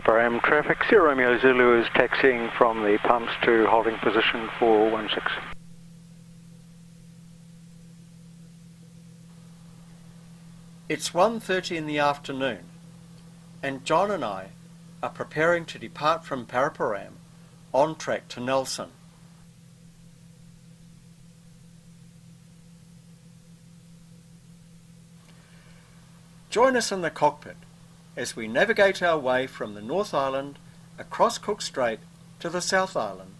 Paraparaumu traffic, Sierra Romeo Zulu is taxiing from the pumps to holding position for 16. It's 1:30 in the afternoon, and John and I are preparing to depart from Paraparaumu on track to Nelson. Join us in the cockpit as we navigate our way from the North Island across Cook Strait to the South Island.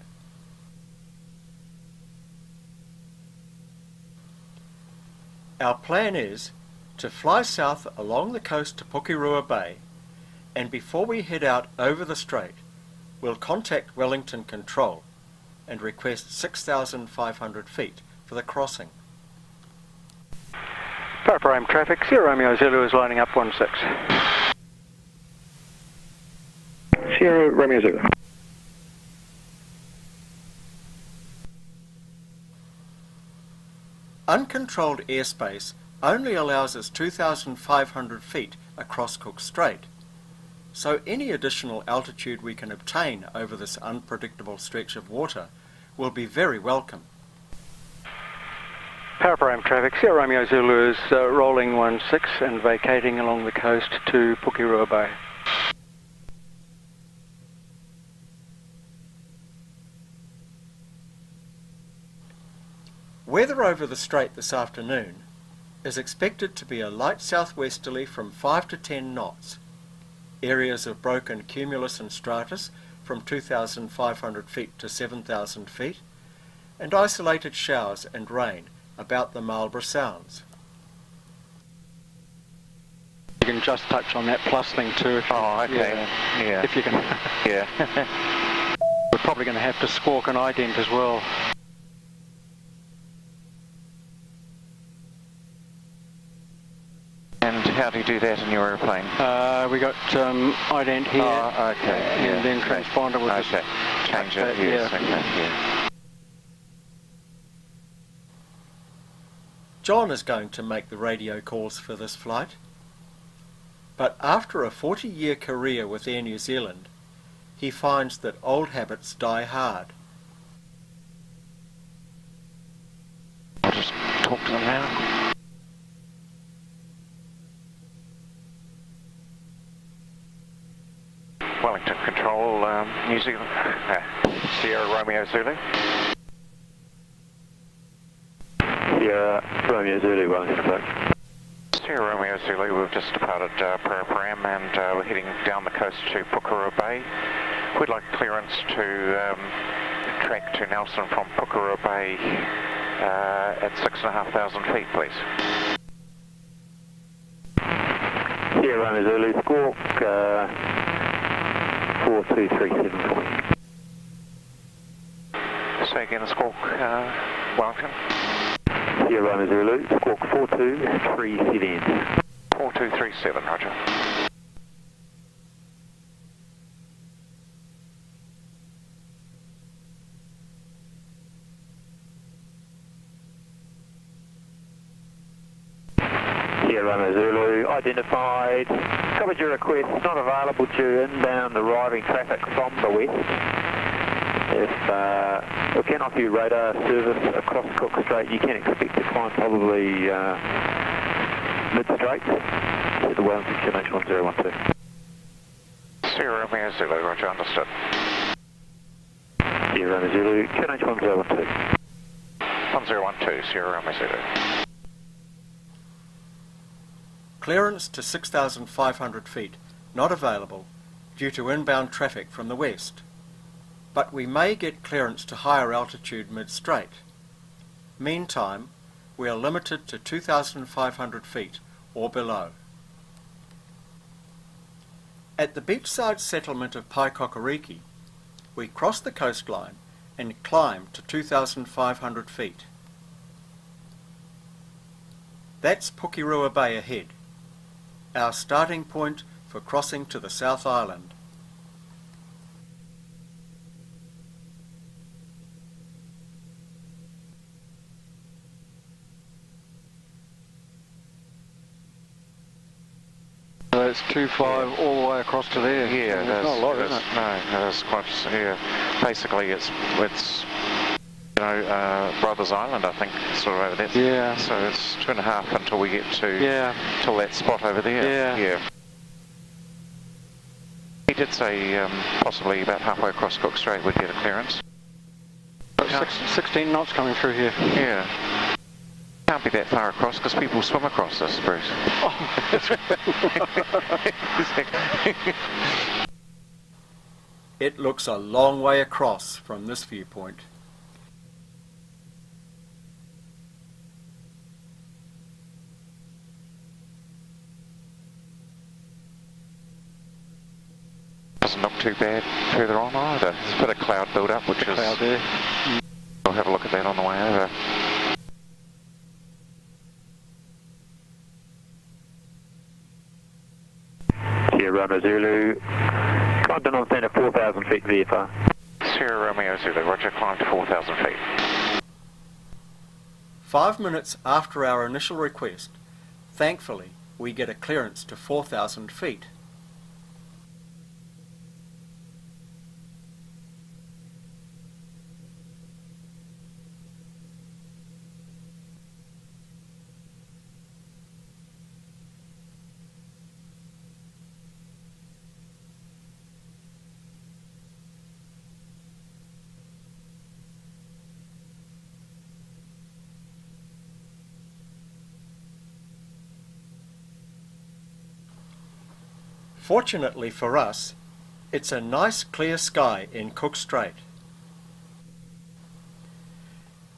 Our plan is to fly south along the coast to Pukirua Bay, and before we head out over the strait, we'll contact Wellington Control and request 6,500 feet for the crossing. Paraparaumu traffic, Sierra Romeo Zulu is lining up 16. Sierra Romeo Zulu. Uncontrolled airspace only allows us 2,500 feet across Cook Strait, so any additional altitude we can obtain over this unpredictable stretch of water will be very welcome. Paraparaumu traffic, Sierra Romeo Zulu is rolling 16 and vacating along the coast to Pukirua Bay. Weather over the strait this afternoon is expected to be a light southwesterly from 5 to 10 knots, areas of broken cumulus and stratus from 2,500 feet to 7,000 feet, and isolated showers and rain about the Marlborough Sounds. You can just touch on that plus thing too. If Yeah. If you can. Yeah. We're probably going to have to squawk an ident as well. And how do you do that in your aeroplane? We got ident here. Oh, okay. And then transponder will just change that, it. Yes. yeah. Okay. Yeah. John is going to make the radio calls for this flight, but after a 40-year career with Air New Zealand, he finds that old habits die hard. I'll just talk to them now. Wellington Control, New Zealand, Sierra Romeo Zulu. Sierra Romeo Zulu, Wellington approach. Sierra Romeo Zulu, we've just departed Paraparaumu and we're heading down the coast to Pukirua Bay. We'd like clearance to track to Nelson from Pukirua Bay at 6,500 feet, please. Sierra Romeo Zulu, squawk 4237. Say again, squawk Wellington. Sierra Romeo Zulu, squawk 4237. 4237, roger. Sierra Romeo Zulu, identified. Covered your request, not available due inbound arriving traffic from the west. If we can offer you radar service across Cook Strait, you can expect to climb probably mid-strait to the Wellington QNH1012. Sierra Romeo Zulu, roger, understood. Sierra Romeo Zulu, QNH1012. 1012, Sierra Romeo Zulu. Clearance to 6,500 feet not available due to inbound traffic from the west, but we may get clearance to higher altitude mid-strait. Meantime, we are limited to 2,500 feet or below. At the beachside settlement of Paikokariki, we cross the coastline and climb to 2,500 feet. That's Pukirua Bay ahead, our starting point for crossing to the South Island. that's 2.5 all the way across to there. Yeah, It's not a lot, is it? No, it's quite, yeah. Basically, it's Brothers Island, I think, sort of over there. Yeah. So it's 2.5 until we get to till that spot over there. Yeah. He did say possibly about halfway across Cook Strait we'd get a clearance. 16 knots coming through here. Yeah. Can't be that far across because people swim across this, Bruce. It looks a long way across from this viewpoint. Doesn't look too bad further on either. There's a bit of cloud build up, which is... Cloud there. We'll have a look at that on the way over. Sierra Romeo Zulu, climbed on stand at 4,000 feet VFR. Sierra Romeo Zulu, roger, climb to 4,000 feet. 5 minutes after our initial request, thankfully, we get a clearance to 4,000 feet. Fortunately for us, it's a nice clear sky in Cook Strait.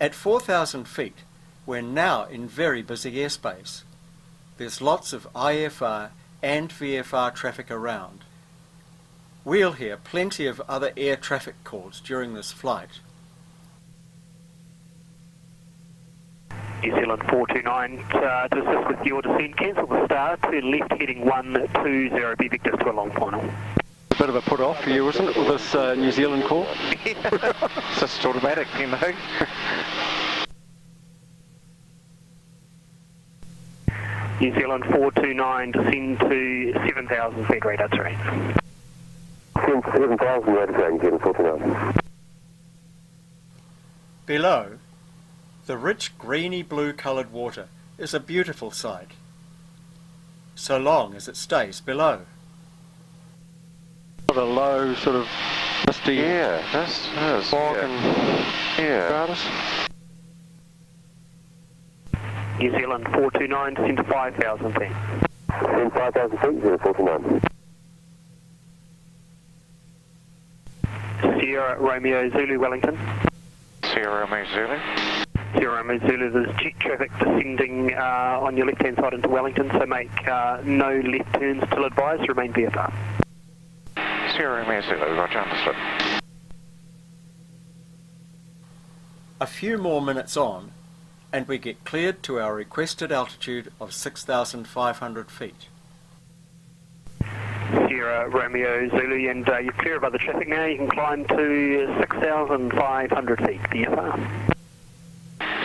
At 4,000 feet, we're now in very busy airspace. There's lots of IFR and VFR traffic around. We'll hear plenty of other air traffic calls during this flight. New Zealand 429 to assist with your descent. Cancel the start to left heading 120, be Victor to a long final. A bit of a put off for you, isn't it, with this New Zealand call? It's just automatic, you know. New Zealand 429, descend to 7,000 feet radar terrain. 7,000 radar terrain, New Zealand 429. Below, the rich greeny blue coloured water is a beautiful sight, so long as it stays below. Got a low sort of misty fog and stratus. New Zealand 429, descend to 5,000 feet. Descend 5,000 feet, 429. Sierra Romeo Zulu Wellington. Sierra Romeo Zulu. Sierra Romeo Zulu, there's jet traffic descending on your left-hand side into Wellington, so make no left turns till advised, remain VFR. Sierra Romeo Zulu, roger, understood. A few more minutes on, and we get cleared to our requested altitude of 6,500 feet. Sierra Romeo Zulu, and you're clear of other traffic now. You can climb to 6,500 feet, VFR.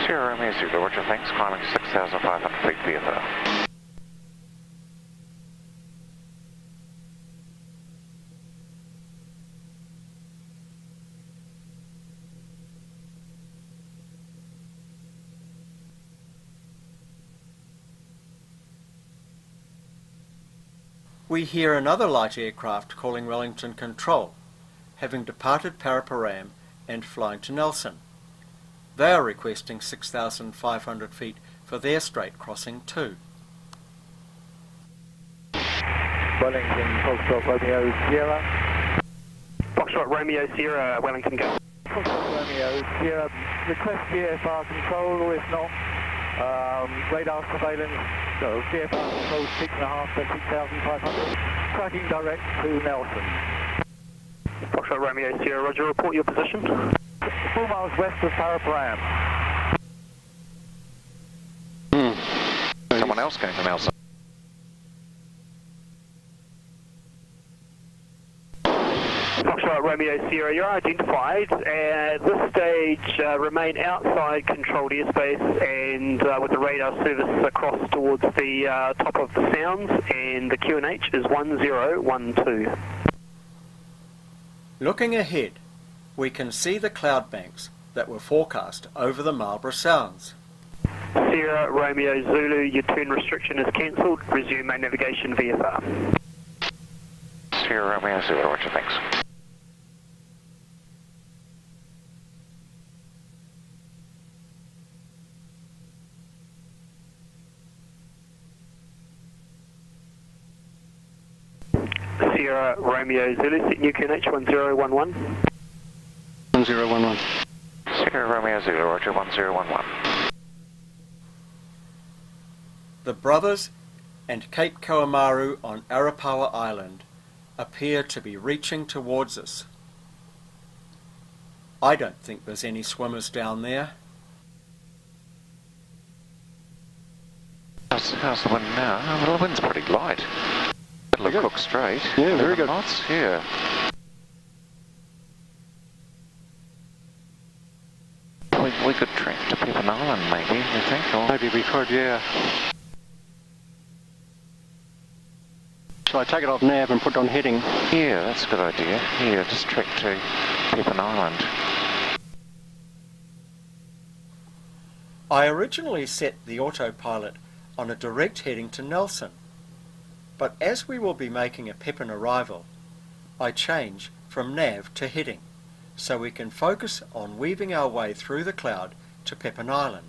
Sierra Romeo Zulu, roger, thanks, climbing 6,500 feet VFR. We hear another light aircraft calling Wellington Control, having departed Paraparaumu and flying to Nelson. They are requesting 6,500 feet for their straight crossing too. Wellington, Foxtrot Romeo Sierra. Foxtrot Romeo Sierra, Wellington go. Foxtrot Romeo Sierra, request VFR control, or if not, radar surveillance, so VFR control 6.5 to 6,500, tracking direct to Nelson. Foxtrot Romeo Sierra, roger, report your position. 4 miles west of Paraparaumu. Someone else going to Nelson. Foxtrot Romeo Sierra, you're identified. At this stage, remain outside controlled airspace and with the radar service across towards the top of the sounds, and the QNH is 1012. Looking ahead, we can see the cloud banks that were forecast over the Marlborough Sounds. Sierra Romeo Zulu, your turn restriction is cancelled. Resume main navigation VFR. Sierra Romeo Zulu, roger, thanks. Sierra Romeo Zulu, set new QNH 1011. 1011. Sierra Romeo Zulu, roger, 1011. The brothers and Cape Koamaru on Arapawa Island appear to be reaching towards us. I don't think there's any swimmers down there. How's the wind now? Well, the wind's pretty light. Middle of Cook Strait. Yeah, very good. Knots, yeah. We could track to Pepin Island, maybe, you think? Or... Maybe we could, yeah. Shall I take it off nav and put it on heading? Yeah, that's a good idea. Yeah, just track to Pepin Island. I originally set the autopilot on a direct heading to Nelson, but as we will be making a Pepin arrival, I change from nav to heading, so we can focus on weaving our way through the cloud to Pepin Island.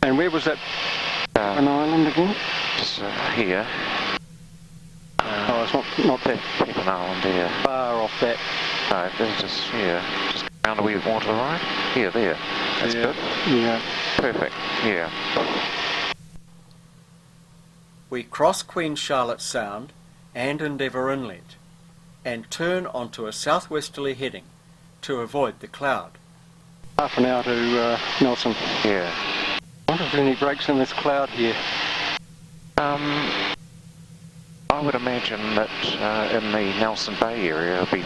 And where was that Pepin Island again? Just here. Oh, it's not that Pepin Island, yeah. far off that. No, there's just, yeah, just round a wee bit more to the right. Here, there. That's Yeah. good. Yeah. Perfect, yeah. We cross Queen Charlotte Sound and Endeavour Inlet and turn onto a southwesterly heading to avoid the cloud. Half an hour to Nelson. Yeah. I wonder if there are any breaks in this cloud here. I would imagine that in the Nelson Bay area it'll be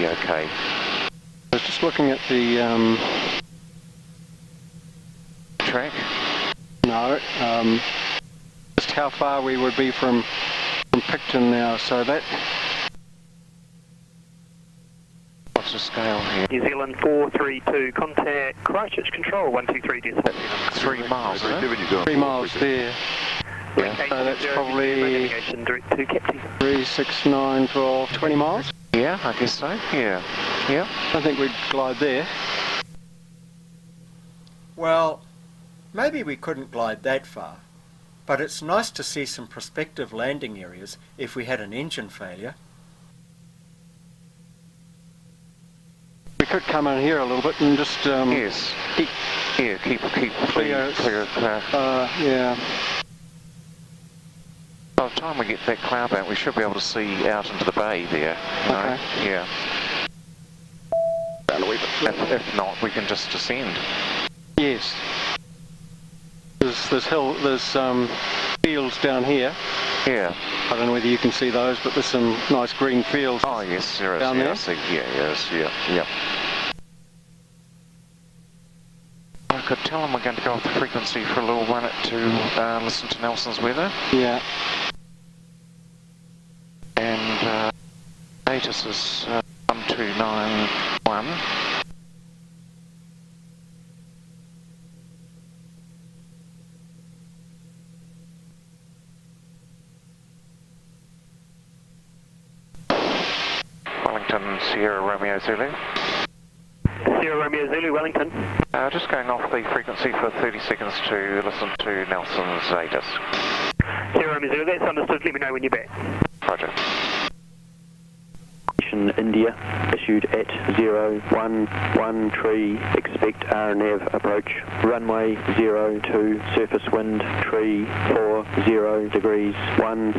okay. I was just looking at the Track? no, just how far we would be from Picton now. So that What's the scale here? New Zealand 432, contact Christchurch Control 123 decimal. 3 miles, is it? 3 miles there. Yeah. So that's probably navigation direct to Captain. 3, 6, 9, 12, 20 miles. Yeah, I guess so. Yeah. Yeah. I don't think we'd glide there. Well, maybe we couldn't glide that far, but it's nice to see some prospective landing areas if we had an engine failure. We could come in here a little bit and just Yes. keep Yeah, keep clear of cloud. yeah. By the time we get that cloud bank, we should be able to see out into the bay there. You know? Okay. Yeah. If not, we can just descend. Yes. There's fields down here. Yeah. I don't know whether you can see those, but there's some nice green fields. Oh yes, there is. Down Yeah, there? I see. Yeah, yes, yeah, yeah. I could tell them we're going to go off the frequency for a little minute to listen to Nelson's weather. Yeah. And status is 1291. Wellington, Sierra Romeo Zulu. Sierra Romeo Zulu, Wellington. Just going off the frequency for 30 seconds to listen to Nelson's status. Sierra Romeo Zulu, that's understood. Let me know when you're back. Roger. India, issued at 0113, expect RNAV approach, runway 02, surface wind, tree 40 degrees, 10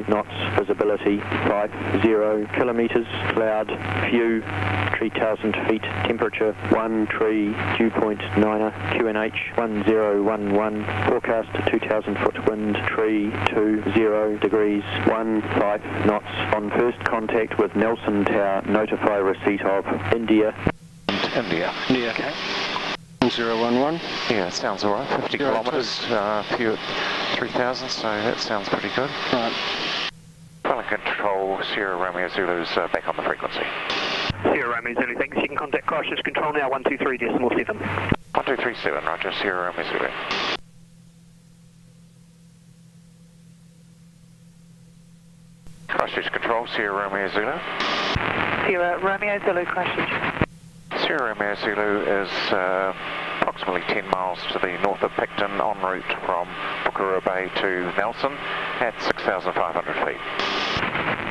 knots, visibility 50 kilometres, cloud, few, 3000 feet, temperature 1 tree, dew point 9er, QNH 1011, forecast 2000 foot wind, tree 20 degrees, 15 knots. On first contact with Nelson Tower, notify receipt of India. India. Yeah, okay. 011. Yeah, it sounds alright. 50 kilometres, few at 3000, so that sounds pretty good. Right. Pilot control, Sierra Romeo Zulu's back on the frequency. Sierra Romeo Zulu, thanks. You can contact Christchurch Control now, 123.7. 1237, roger, Sierra Romeo Zulu. Christchurch Control, Sierra Romeo Zulu. Sierra Romeo Zulu, Christchurch. Sierra Romeo Zulu is approximately 10 miles to the north of Picton en route from Pukerua Bay to Nelson at 6,500 feet.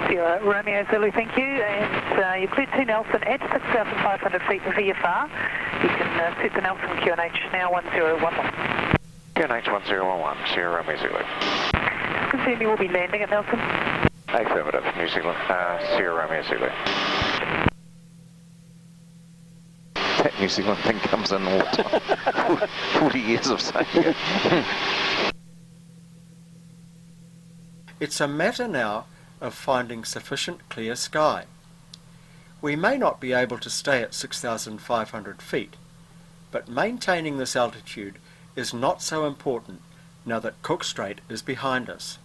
Sierra Romeo Zulu, thank you. And you're cleared to Nelson at 6,500 feet VFR. You can set the Nelson QNH now 1011. QNH 1011, Sierra Romeo Zulu. Just confirm you will be landing at Nelson. Affirmative, New Zealand, Sierra Romeo Zulu. That New Zealand thing comes in all the time. 40 years of saying it. It's a matter now of finding sufficient clear sky. We may not be able to stay at 6,500 feet, but maintaining this altitude is not so important now that Cook Strait is behind us.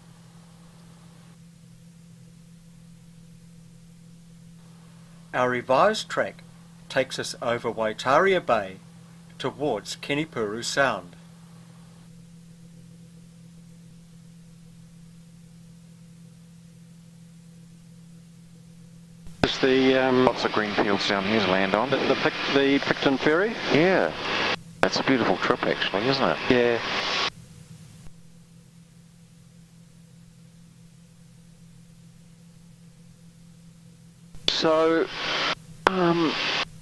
Our revised track takes us over Waitaria Bay towards Kenipuru Sound. Is the Lots of green fields down here to land on. the Picton Ferry? Yeah, that's a beautiful trip actually, isn't it? Yeah. So,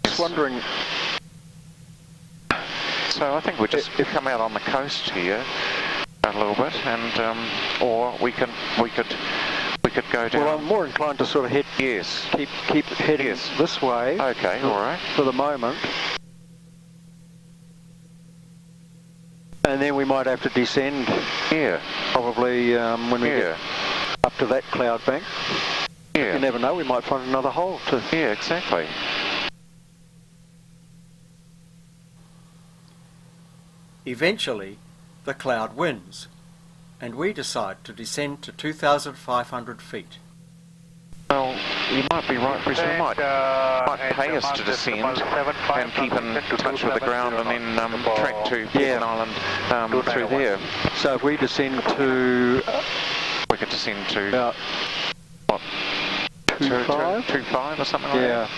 just wondering. So I think we just come out on the coast here a little bit, and or we could go down. Well, I'm more inclined to sort of head. Yes. Keep heading this way. Okay. All right. For the moment. And then we might have to descend. Yeah. Probably when we get up to that cloud bank. Yeah. You never know, we might find another hole to... Yeah, exactly. Eventually, the cloud wins, and we decide to descend to 2,500 feet. Well, you might be right, Bruce. It might pay us to descend and keep in touch with the ground and then track to Picton Island through there. So if we descend to... we could descend to... about... what? 2.5? 2.5 or something like that?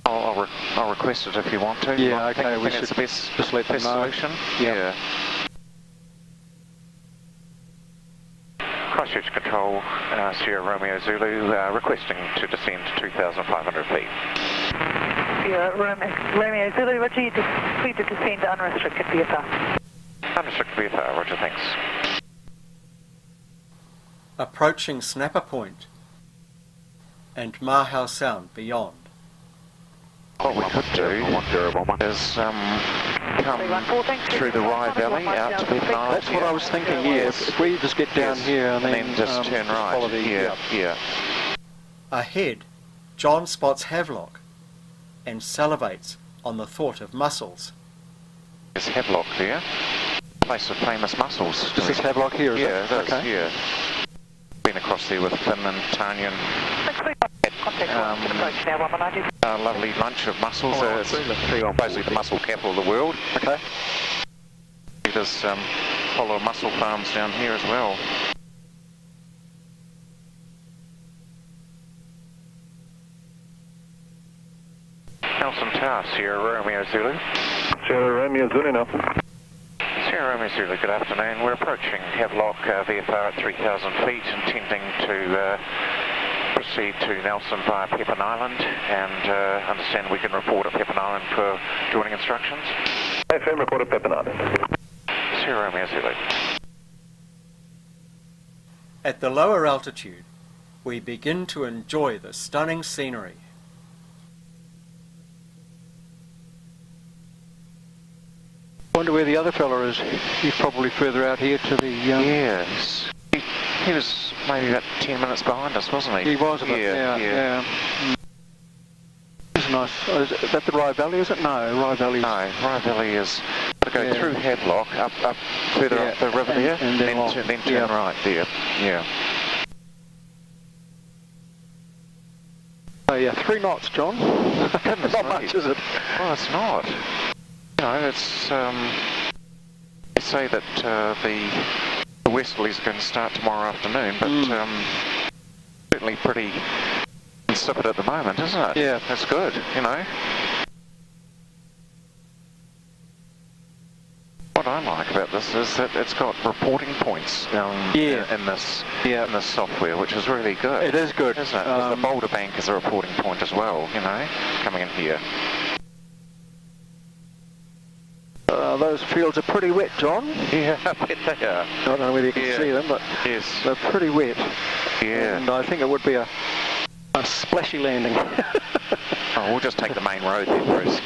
I'll request it if you want to. Yeah, I okay, think we it's should the best, just let them know. solution. Yep. Yeah. Christchurch Control, Sierra Romeo Zulu, requesting to descend to 2,500 feet. Sierra Romeo Zulu, roger, you cleared to descend unrestricted VFR. Unrestricted VFR, roger, thanks. Approaching Snapper Point and Mahau Sound beyond. What we could do is come through the Rye Valley out to Picton Island. That's what I was thinking, yeah. If we just get down here and then just turn right. follow the... Yeah. Ahead, John spots Havelock and salivates on the thought of mussels. There's Havelock there, place of famous mussels. Is this Havelock here, is it? Yeah, it is, Okay. yeah. Been across there with Finn and Tanya. A lovely lunch of mussels. It's basically the mussel capital of the world. Okay. There's a whole lot of mussel farms down here as well. Nelson Tower, Sierra Romeo Zulu. Sierra Romeo Zulu now. Sierra Romeo Zulu, good afternoon. We're approaching Havelock VFR at 3,000 feet, intending to proceed to Nelson via Picton Island, and understand we can report at Picton Island for joining instructions. FM report at Picton Island. Sierra Romeo Zulu. At the lower altitude, we begin to enjoy the stunning scenery. Wonder where the other fella is. He's probably further out here to the... Yes. He was maybe about 10 minutes behind us, wasn't he? He was a bit, yeah. It's nice. Oh, is that the Rye Valley, is it? No, Rye Valley. No, Rye Valley is... Got to go through Havelock, up further up the river there, and then turn right there. Yeah. Oh yeah, 3 knots, John. Not much, is it? Well, it's not. You know, it's... they say that the westerlies are going to start tomorrow afternoon, but certainly pretty insipid at the moment, isn't it? Yeah. That's good, you know. What I like about this is that it's got reporting points in this software, which is really good. It is good. Isn't it? 'Cause the Boulder Bank is a reporting point as well, you know, coming in here. Those fields are pretty wet, John. Yeah, I bet they are. I don't know whether you can see them, but yes, they're pretty wet. Yeah. And I think it would be a splashy landing. Oh, we'll just take the main road then, Bruce.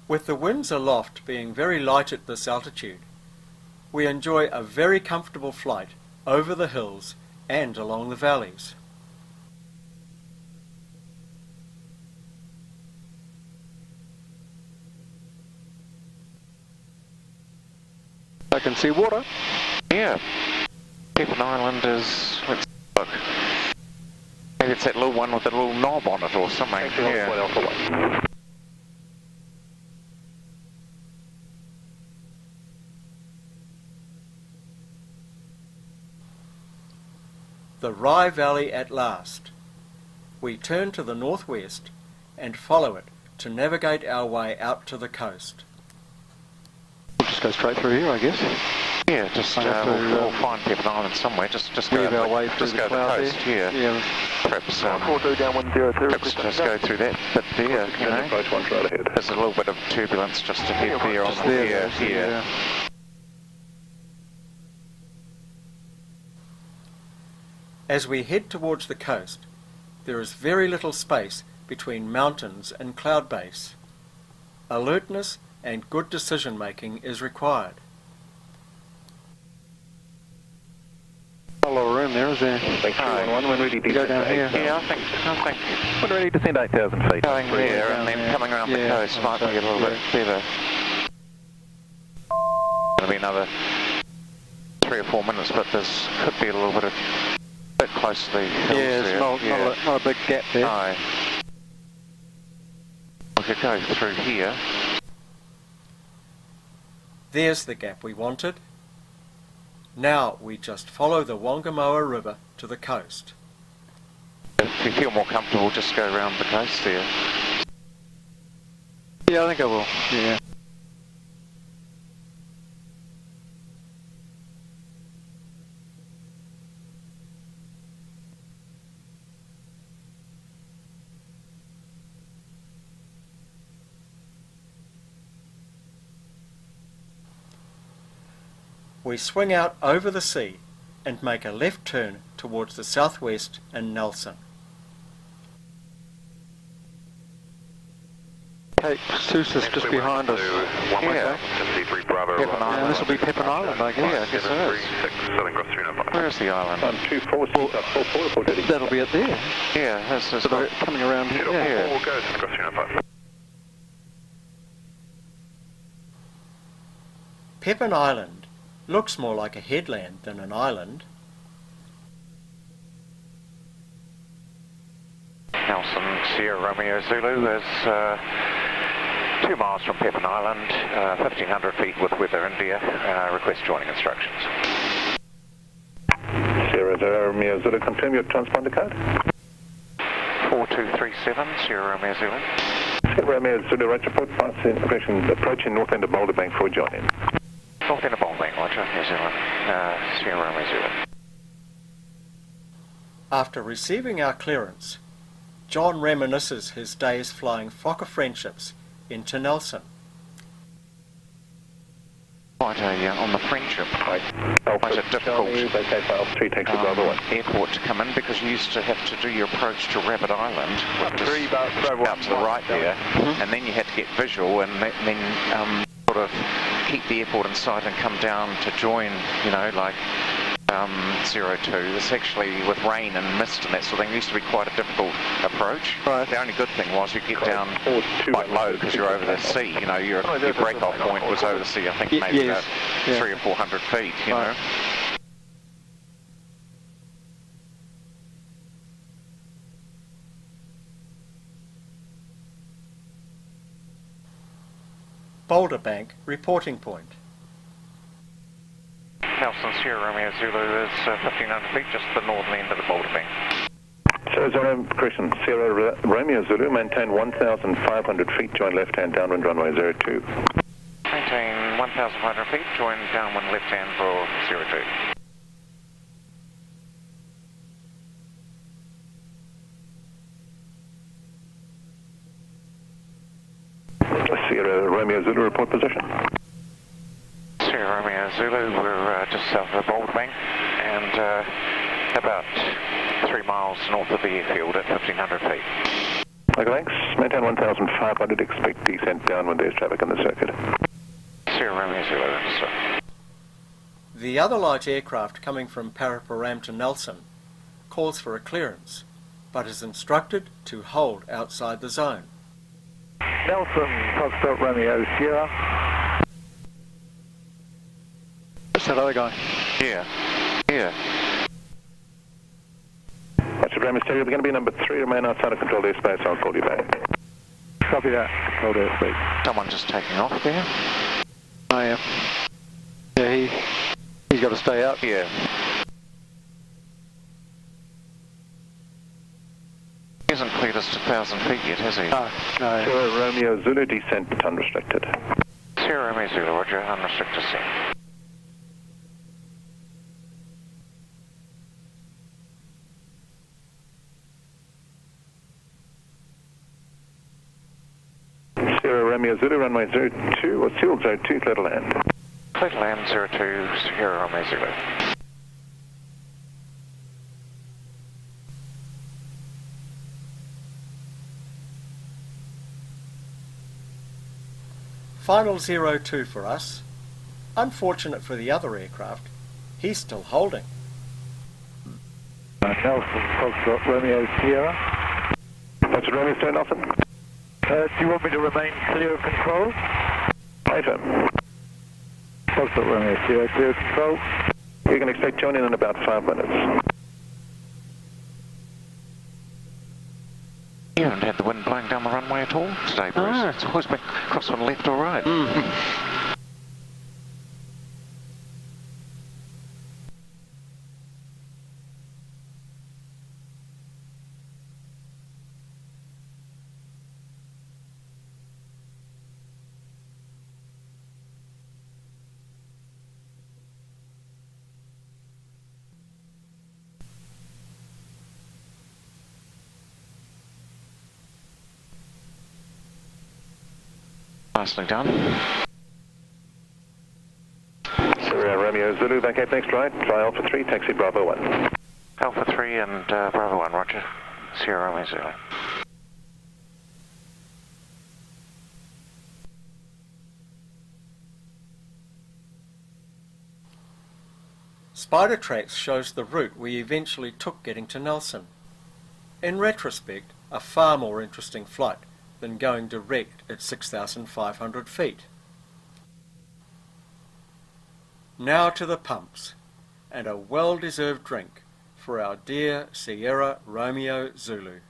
With the winds aloft being very light at this altitude, we enjoy a very comfortable flight over the hills and along the valleys. I can see water. Yeah. Pepin Island is... Let's look. Maybe it's that little one with the little knob on it or something. Yeah. The Rye Valley at last. We turn to the northwest and follow it to navigate our way out to the coast. We'll just go straight through here, I guess. Yeah, just we'll find Pepin Island somewhere. Just go our way through just the go to the cloud coast. there. Yeah. Perhaps down 102. perhaps just go through that bit there. You know, approach one straight ahead. there's a little bit of turbulence just ahead there on Just the there, here. As we head towards the coast, there is very little space between mountains and cloud base. Alertness and good decision making is required. A lot of room there, is there? Thanks, 211, when ready to Go down here. Yeah, I think When ready to descend 8,000 feet. going there and then there. coming around the Yeah, coast might be a little bit better. It'll be another 3 or 4 minutes, but there's could be a little bit close to the hills Yeah, there. it's not a big gap there. No. We could go through here. There's the gap we wanted. Now we just follow the Wangamoa River to the coast. If you feel more comfortable, just go around the coast there. Yeah, I think I will. Yeah. We swing out over the sea and make a left turn towards the southwest in Nelson. Cape Sousa's just behind us. Yeah. And this will be Pepin Island, I guess. Yeah, I guess it is. Where is the island? 240. That'll be it there. Yeah, this is So coming around here. yeah. Pepin Island looks more like a headland than an island. Nelson, Sierra Romeo Zulu is 2 miles from Pepin Island, 1,500 feet with Weather India. Request joining instructions. Sierra Romeo Zulu, confirm your transponder code. 4237, Sierra Romeo Zulu. Sierra Romeo Zulu, right report, approaching north end of Boulder Bank for joining. North end of Boulder Bank, Roger, New Zealand. Sierra Romeo Zulu. After receiving our clearance, John reminisces his days flying Fokker Friendships into Nelson. Oh, quite a, on the Friendship, quite a difficult airport to come in, because you used to have to do your approach to Rabbit Island, which is out to the right there, and then you had to get visual and then sort of keep the airport in sight and come down to join, you know, like 02. It's actually, with rain and mist and that sort of thing, it used to be quite a difficult approach. Right. The only good thing was you get down quite low because you're over the sea. You know, your break-off point was over the sea, I think maybe about 300 or 400 feet, you know. Boulder Bank reporting point. Nelson Sierra Romeo Zulu is 1,500 feet, just the northern end of the Boulder Bank. So, Zero, correction, Sierra Romeo Zulu, maintain 1,500 feet, join left-hand downwind runway 02. Maintain 1,500 feet, join downwind left-hand for 02. Sierra Romeo Zulu, report position. Sierra Romeo Zulu, we're just south of the Boulder Bank and about 3 miles north of the airfield at 1,500 feet. Okay, thanks. Maintain 1,500, expect descent downwind, there's traffic on the circuit. Sierra Romeo Zulu, sir. The other light aircraft coming from Paraparaumu to Nelson calls for a clearance, but is instructed to hold outside the zone. Nelson, Foxtrot Romeo Sierra. That's that other guy. Yeah. That's your Romeo Stereo, we're going to be number 3, remain outside of controlled airspace, I'll call you back. Copy that, controlled airspace. Someone just taking off there? I am. Yeah, he's got to stay up. Yeah. He hasn't cleared us to 1,000 feet yet, has he? No. Sierra Romeo Zulu, descent unrestricted. Sierra Romeo Zulu, roger, unrestricted descent. Sierra Romeo Zulu, runway 02, or Seal 02, clear to land. Clear to land 02, Sierra Romeo Zulu. Final 02 for us. Unfortunate for the other aircraft, he's still holding. Nelson, Foxtrot Romeo Sierra. That's Romeo Stereo, Nelson. Do you want me to remain clear of control? Later. Foxtrot Romeo Sierra, clear of control. You can expect joining in about 5 minutes. You haven't had the wind blowing down the runway at all today, Bruce. No. It's always been cross on left or right. Nicely done. Sierra Romeo Zulu, vacate next right, fly Alpha 3, taxi Bravo 1. Alpha 3 and Bravo 1, roger. Sierra Romeo Zulu. Spider Tracks shows the route we eventually took getting to Nelson. In retrospect, a far more interesting flight than going direct at 6,500 feet. Now to the pumps, and a well-deserved drink for our dear Sierra Romeo Zulu.